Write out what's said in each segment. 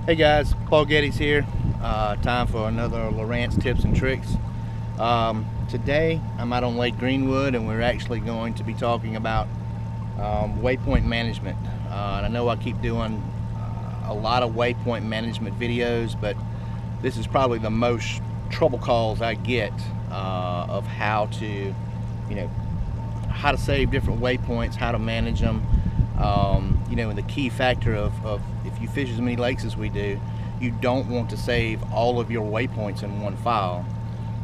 Hey guys, Paul Getty's here. Time for another Lowrance Tips and Tricks. Today I'm out on Lake Greenwood and we're actually going to be talking about waypoint management. And I know I keep doing a lot of waypoint management videos, but this is probably the most trouble calls I get of how to, how to save different waypoints, how to manage them. And the key factor of if you fish as many lakes as we do, you don't want to save all of your waypoints in one file.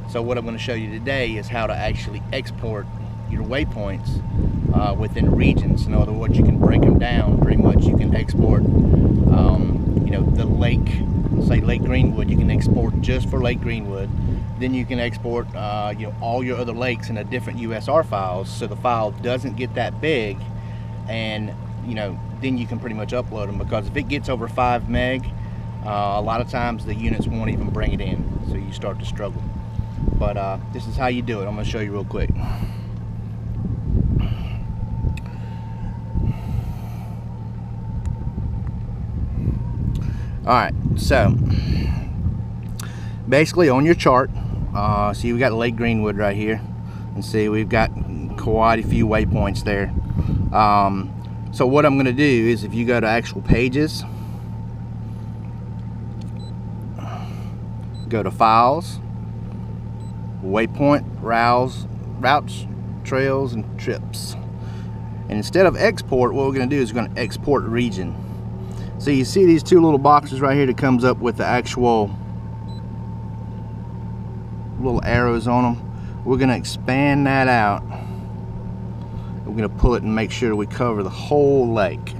So what I'm going to show you today is how to actually export your waypoints within regions. In other words, you can break them down. Pretty much you can export the lake, say Lake Greenwood, you can export just for Lake Greenwood. Then you can export all your other lakes in a different USR files, so the file doesn't get that big, and then you can pretty much upload them, because if it gets over 5 meg, a lot of times the units won't even bring it in, so you start to struggle. But this is how you do it. I'm going to show you real quick. Alright, so basically on your chart, see we got Lake Greenwood right here, and see we've got quite a few waypoints there. So what I'm going to do is, if you go to actual pages, go to files, waypoint, routes, trails, and trips, and instead of export, what we're going to do is we're going to export region. So you see these two little boxes right here that comes up with the actual little arrows on them. We're going to expand that out. We're going to pull it and make sure we cover the whole lake.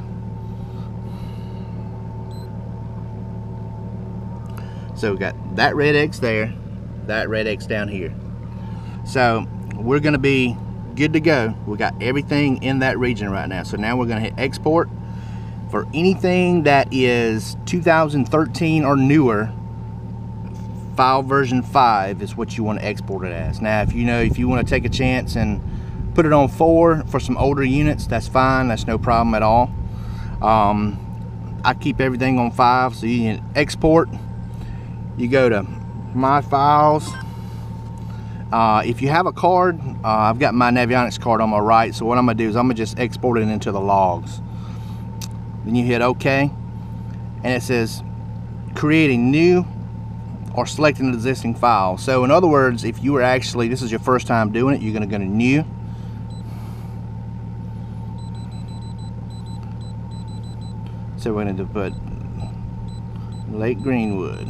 So we got that red X there, that red X down here. So we're going to be good to go. We got everything in that region right now. So now we're going to hit export. For anything that is 2013 or newer, file version 5 is what you want to export it as. Now if you want to take a chance and put it on 4 for some older units, that's fine, that's no problem at all. I keep everything on 5, so you can export. You go to my files. If you have a card, I've got my Navionics card on my right, so what I'm going to do is I'm going to just export it into the logs. Then you hit OK, and it says creating new or selecting an existing file. So in other words, if you were actually, this is your first time doing it, you're going to go to new. So we're going to put Lake Greenwood.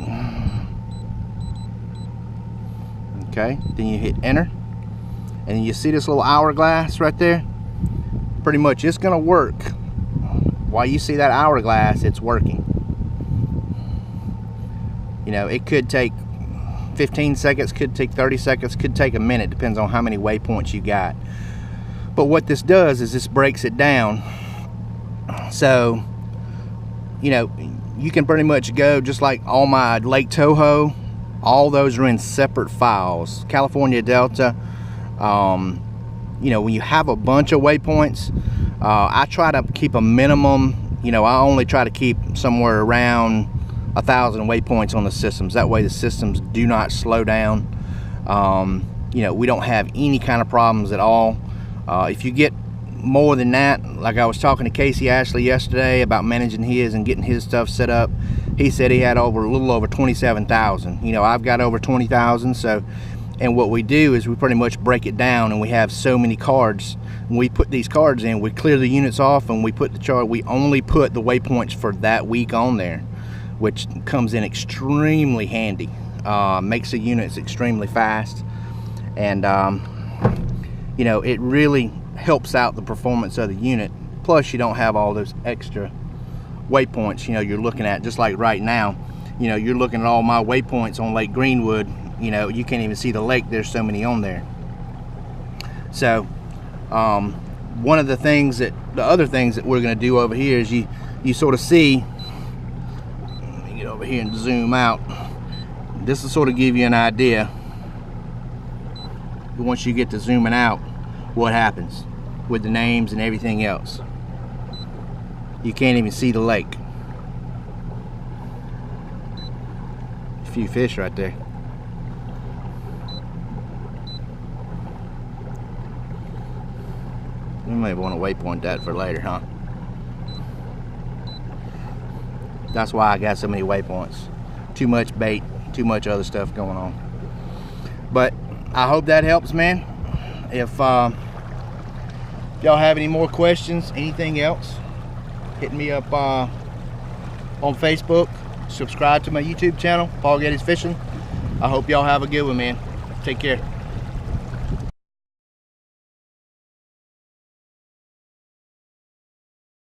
Okay, then you hit enter, and you see this little hourglass right there. Pretty much it's going to work. While you see that hourglass, it's working. It could take 15 seconds, could take 30 seconds, could take a minute, depends on how many waypoints you got. But what this does is this breaks it down. So you can pretty much go, just like all my Lake Toho, all those are in separate files. California Delta, when you have a bunch of waypoints, I try to keep a minimum, I only try to keep somewhere around 1,000 waypoints on the systems. That way the systems do not slow down. We don't have any kind of problems at all. If you get more than that, like I was talking to Casey Ashley yesterday about managing his and getting his stuff set up, he said he had a little over 27,000. I've got over 20,000. So, and what we do is we pretty much break it down, and we have so many cards. When we put these cards in, we clear the units off, and we put the chart. We only put the waypoints for that week on there, which comes in extremely handy. Makes the units extremely fast, and it really helps out the performance of the unit. Plus you don't have all those extra waypoints you're looking at. Just like right now, you're looking at all my waypoints on Lake Greenwood. You can't even see the lake, there's so many on there. So one of the other things that we're going to do over here is you sort of see, let me get over here and zoom out. This will sort of give you an idea, once you get to zooming out, what happens with the names and everything else. You can't even see the lake. few fish right there. We may want to waypoint that for later, huh? That's why I got so many waypoints. Too much bait, too much other stuff going on. But I hope that helps, man. If y'all have any more questions, anything else, hit me up on Facebook. Subscribe to my YouTube channel, Paul Getty's Fishing. I hope y'all have a good one, man. Take care.